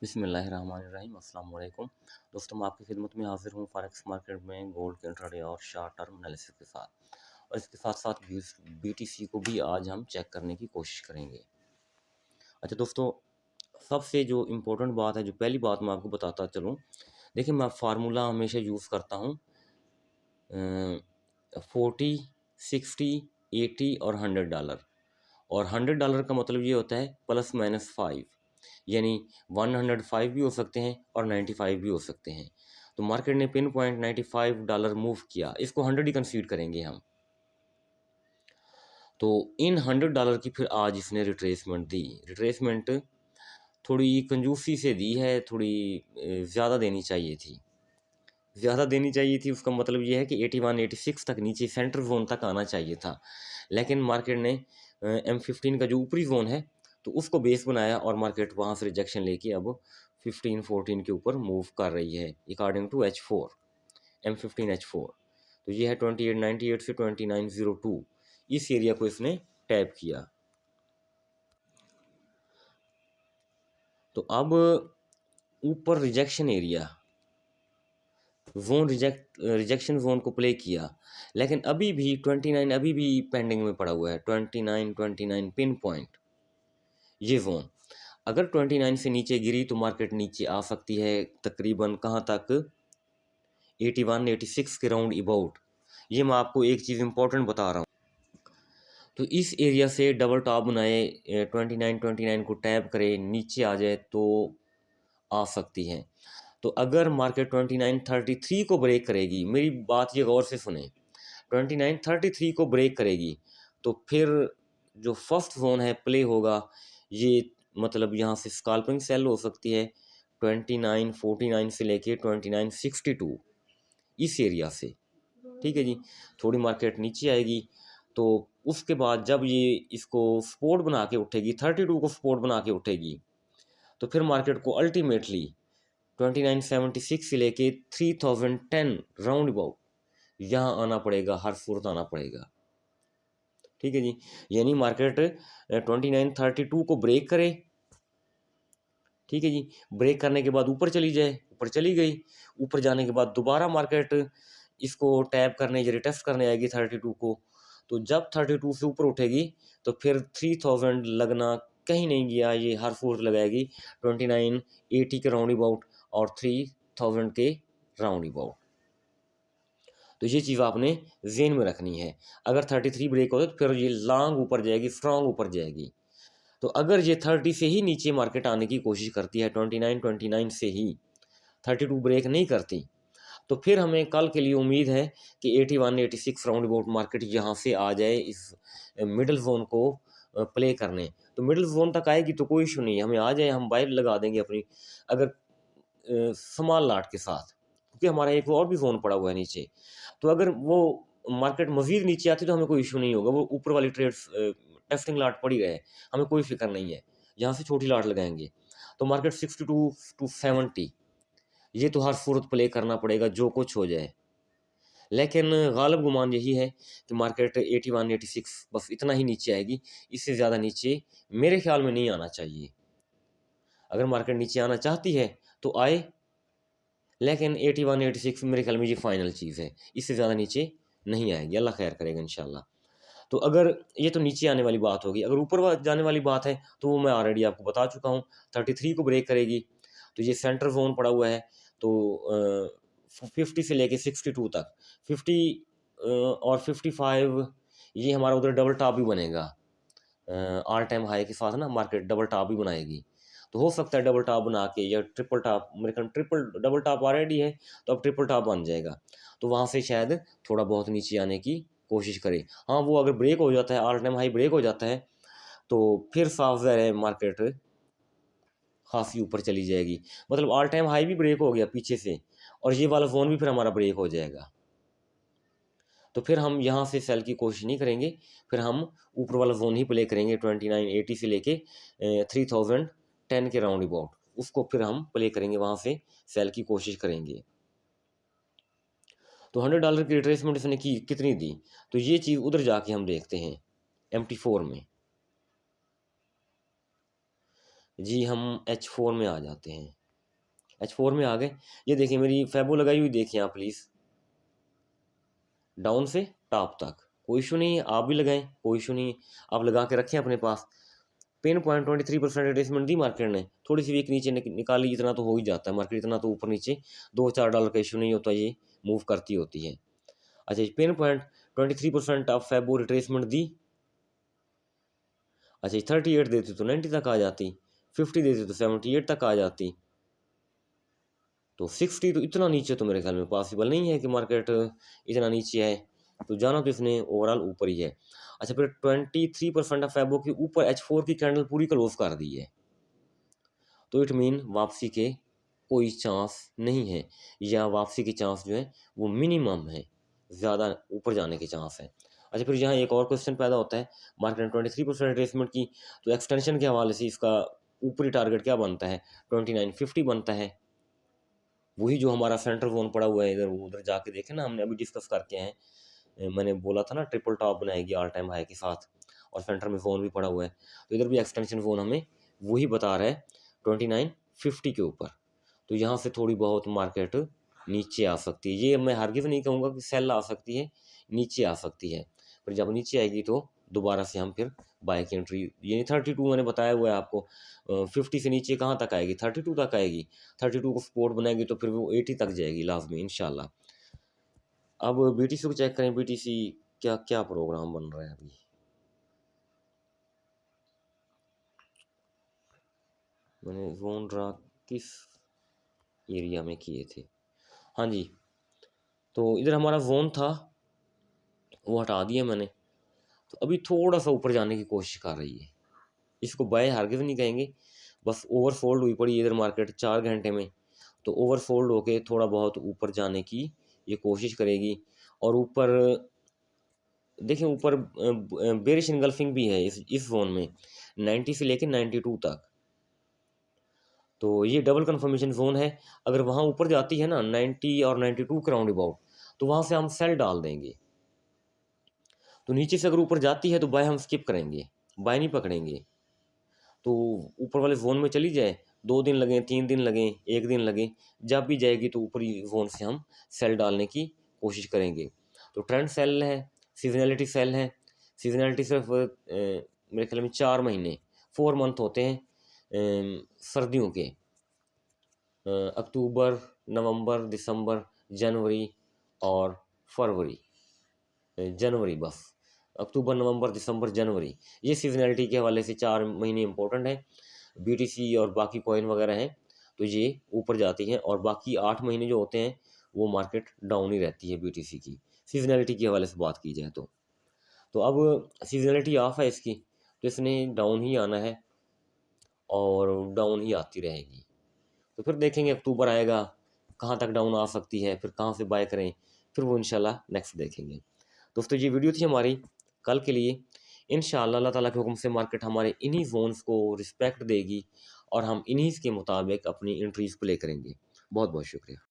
बिस्मिल्लाहिर्रहमानिर्रहीम अस्सलाम वालेकुम। दोस्तों, मैं आपकी खिदमत में हाज़िर हूँ फॉरेक्स मार्केट में गोल्ड के इंट्राडे और शॉर्ट टर्म एनालिसिस के साथ, और इसके साथ-साथ बीटीसी को भी आज हम चेक करने की कोशिश करेंगे। अच्छा दोस्तों, सबसे जो इम्पोर्टेंट बात है, जो पहली बात मैं आपको बताता चलूँ, देखिए मैं फ़ार्मूला हमेशा यूज़ करता हूँ 40, 60, 80 और $100। और $100 का मतलब ये होता है प्लस माइनस 5, यानी 105 भी हो सकते हैं और 95 भी हो सकते हैं। तो मार्केट ने पिन पॉइंट $95 मूव किया, इसको 100 ही कंसीडर करेंगे हम। तो इन $100 की फिर आज इसने रिट्रेसमेंट दी। रिट्रेसमेंट थोड़ी कंजूसी से दी है, थोड़ी ज़्यादा देनी चाहिए थी। ज़्यादा देनी चाहिए थी, उसका मतलब ये है कि 81, 86 तक नीचे सेंटर जोन तक आना चाहिए था। लेकिन मार्केट ने M15 का जो ऊपरी जोन है, तो उसको बेस बनाया और मार्केट वहाँ से रिजेक्शन लेके अब 15, 14 के ऊपर मूव कर रही है according to H4, M15 H4। तो ये है 2898 से 2902, इस एरिया को इसने टैप किया। तो अब ऊपर rejection area zone rejection zone को प्ले किया, लेकिन अभी भी 29 अभी भी पेंडिंग में पड़ा हुआ है। 29 पिन पॉइंट, ये जोन अगर 29 से नीचे गिरी तो मार्केट नीचे आ सकती है तकरीबन कहाँ तक, 81, 86 के राउंड अबाउट। ये मैं आपको एक चीज़ इंपॉर्टेंट बता रहा हूँ। तो इस एरिया से डबल टॉप बनाए, 29 को टैप करे, नीचे आ जाए तो आ सकती है। तो अगर मार्केट 2933 को ब्रेक करेगी, मेरी बात ये गौर से सुने, 2933 को ब्रेक करेगी तो फिर जो फर्स्ट जोन है प्ले होगा, ये मतलब यहाँ से स्कैल्पिंग सेल हो सकती है 2949 से लेके 2962, इस एरिया से। ठीक है जी, थोड़ी मार्केट नीचे आएगी तो उसके बाद जब ये इसको सपोर्ट बना के उठेगी, 32 को सपोर्ट बना के उठेगी, तो फिर मार्केट को अल्टीमेटली 2976 से लेके 3010 राउंड अबाउट यहाँ आना पड़ेगा, हर सूरत आना पड़ेगा। ठीक है जी, यानी मार्केट 2932 को ब्रेक करे। ठीक है जी, ब्रेक करने के बाद ऊपर चली जाए, ऊपर चली गई, ऊपर जाने के बाद दोबारा मार्केट इसको टैप करने या रिटेस्ट करने आएगी 32 को। तो जब 32 से ऊपर उठेगी तो फिर 3000 लगना कहीं नहीं गया, ये हर फोर्स लगाएगी 2980 के राउंड अबाउट और 3000 के राउंड अबाउट। तो ये चीज़ आपने जेन में रखनी है। अगर 33 ब्रेक होता तो फिर ये लॉन्ग ऊपर जाएगी, स्ट्रॉन्ग ऊपर जाएगी। तो अगर ये 30 से ही नीचे मार्केट आने की कोशिश करती है, 29 से ही 32 ब्रेक नहीं करती, तो फिर हमें कल के लिए उम्मीद है कि 81, 86 राउंड अबाउट मार्केट यहाँ से आ जाए इस मिडिल जोन को प्ले करने। तो मिडिल जोन तक आएगी तो कोई इशू नहीं है, हमें आ जाए, हम बाइट लगा देंगे अपनी, अगर स्मॉल लाट के साथ, क्योंकि हमारा एक और भी जोन पड़ा हुआ है नीचे। तो अगर वो मार्केट मजीद नीचे आती तो हमें कोई इशू नहीं होगा, वो ऊपर वाली ट्रेड्स टेस्टिंग लाट पड़ी रहे, हमें कोई फिक्र नहीं है, यहाँ से छोटी लाट लगाएंगे। तो मार्केट 62 to 70, ये तो हर सूरत प्ले करना पड़ेगा जो कुछ हो जाए। लेकिन गालिब गुमान यही है कि मार्केट 81, 86 बस इतना ही नीचे आएगी, इससे ज़्यादा नीचे मेरे ख्याल में नहीं आना चाहिए। अगर मार्केट नीचे आना चाहती है तो आए, लेकिन 81, 86 मेरे ख्याल में ये फाइनल चीज़ है, इससे ज़्यादा नीचे नहीं आएगी, अल्लाह खैर करेगा इंशाल्लाह। तो अगर ये तो नीचे आने वाली बात होगी, अगर ऊपर जाने वाली बात है तो वो मैं ऑलरेडी आपको बता चुका हूँ, 33 को ब्रेक करेगी तो ये सेंटर जोन पड़ा हुआ है। तो 50 से लेके 62 तक, 50 और 55, ये हमारा उधर डबल टॉप भी बनेगा, ऑल टाइम हाई के साथ ना मार्केट डबल टॉप भी बनाएगी। तो हो सकता है डबल टॉप बना के या ट्रिपल टॉप, मेरे ख्याल ट्रिपल डबल टॉप ऑलरेडी है तो अब ट्रिपल टॉप बन जाएगा, तो वहाँ से शायद थोड़ा बहुत नीचे आने की कोशिश करे। हाँ, वो अगर ब्रेक हो जाता है, ऑल टाइम हाई ब्रेक हो जाता है, तो फिर साफ ज़ाहिर है मार्केट काफ़ी ऊपर चली जाएगी। मतलब ऑल टाइम हाई भी ब्रेक हो गया पीछे से, और ये वाला जोन भी फिर हमारा ब्रेक हो जाएगा, तो फिर हम यहाँ से सेल की कोशिश नहीं करेंगे, फिर हम ऊपर वाला जोन ही प्ले करेंगे 2980 से लेके 3010 के राउंड अबाउट, उसको फिर हम प्ले करेंगे, वहाँ से सेल की कोशिश करेंगे। तो $100 की रिट्रेसमेंट इसने की कितनी दी, तो ये चीज़ उधर जाके हम देखते हैं MT4 में। जी हम H4 में आ जाते हैं। H4 में आ गए। ये देखिए मेरी फैबो लगाई हुई देखिए आप प्लीज़, डाउन से टॉप तक, कोई इशू नहीं है, आप भी लगाएं, कोई इशू नहीं है, आप लगा के रखें अपने पास। पेन पॉइंट 23% रिट्रेसमेंट दी मार्केट ने, थोड़ी सी वीक नीचे निकाली, इतना तो हो ही जाता है मार्केट, इतना तो ऊपर नीचे $2-4 का इशू नहीं होता, ये मूव करती होती है। अच्छा पेन पॉइंट 23% ऑफ फेबो रिट्रेसमेंट दी। अच्छा 38 देती तो 90 तक आ जाती, 50 देती तो 78 तक आ जाती, तो 60 तो इतना नीचे तो मेरे ख्याल में पॉसिबल नहीं है कि मार्केट इतना नीचे है, तो जाना तो इसने ओवरऑल ऊपर ही है। अच्छा फिर 23% ऑफ फेबो के ऊपर H4 की कैंडल पूरी क्लोज कर दी है, तो इट मीन वापसी के कोई चांस नहीं है, या वापसी के चांस जो है वो मिनिमम है, ज़्यादा ऊपर जाने के चांस है। अच्छा फिर यहाँ एक और क्वेश्चन पैदा होता है, मार्केट ने 23% रिट्रेसमेंट की, तो एक्सटेंशन के हवाले से इसका ऊपरी टारगेट क्या बनता है, 2950 बनता है, वही जो हमारा सेंट्रल जोन पड़ा हुआ है इधर, उधर जाके देखें ना, हमने अभी डिस्कस करके हैं, मैंने बोला था ना ट्रिपल टॉप बनाएगी ऑल टाइम हाई के साथ, और सेंटर में जोन भी पड़ा हुआ है, तो इधर भी एक्सटेंशन जोन हमें वही बता रहा है 2950 के ऊपर, तो यहाँ से थोड़ी बहुत मार्केट नीचे आ सकती है, ये मैं हरगिज़ नहीं कहूँगा कि सेल आ सकती है, नीचे आ सकती है, पर जब नीचे आएगी तो दोबारा से हम फिर बाय की एंट्री, ये 32 मैंने बताया हुआ है आपको, 50 से नीचे कहाँ तक आएगी, 32 तक आएगी, 32 को सपोर्ट बनाएगी तो फिर वो 80 तक जाएगी लाजमी इंशाल्लाह। अब BTC को चेक करें, BTC क्या क्या प्रोग्राम बन रहा है अभी, मैंने जोन ड्रा किस एरिया में किए थे, हाँ जी, तो इधर हमारा जोन था वो हटा दिया मैंने, तो अभी थोड़ा सा ऊपर जाने की कोशिश कर रही है, इसको बाय हरगिज़ नहीं कहेंगे, बस ओवरसोल्ड हुई पड़ी इधर मार्केट 4 घंटे में, तो ओवरसोल्ड होके थोड़ा बहुत ऊपर जाने की ये कोशिश करेगी, और ऊपर देखिए ऊपर बेरिश इनगल्फिंग भी है इस जोन में 90 से लेकर 92 तक, तो ये डबल कंफर्मेशन जोन है, अगर वहाँ ऊपर जाती है ना 90 और 92 के राउंड अबाउट, तो वहाँ से हम सेल डाल देंगे, तो नीचे से अगर ऊपर जाती है तो बाय हम स्किप करेंगे, बाय नहीं पकड़ेंगे, तो ऊपर वाले जोन में चली जाए, 2 दिन लगें, 3 दिन लगें, 1 दिन लगे, जब भी जाएगी तो ऊपरी जोन से हम सेल डालने की कोशिश करेंगे, तो ट्रेंड सेल है, सीजनैलिटी सेल है, सीजनैलिटी सिर्फ मेरे ख्याल में 4 महीने 4 मंथ होते हैं सर्दियों के, अक्टूबर, नवंबर, दिसंबर, जनवरी और फरवरी, जनवरी बस, अक्टूबर, नवंबर, दिसंबर, जनवरी, ये सीजनैलिटी के हवाले से 4 महीने इंपॉर्टेंट है, BTC और बाकी कॉइन वगैरह हैं तो ये ऊपर जाती हैं, और बाकी 8 महीने जो होते हैं वो मार्केट डाउन ही रहती है BTC की, सीजनैलिटी के हवाले से बात की जाए तो अब सीजनैलिटी ऑफ है इसकी, तो इसने डाउन ही आना है और डाउन ही आती रहेगी, तो फिर देखेंगे अक्टूबर आएगा कहाँ तक डाउन आ सकती है, फिर कहाँ से बाय करें, फिर वो इंशाल्लाह नेक्स्ट देखेंगे। दोस्तों ये वीडियो थी हमारी कल के लिए, इंशाल्लाह अल्लाह ताला के हुक्म से मार्केट हमारे इन्हीं जोन्स को रिस्पेक्ट देगी और हम इन्हीं के मुताबिक अपनी एंट्रीज प्ले करेंगे। बहुत बहुत शुक्रिया।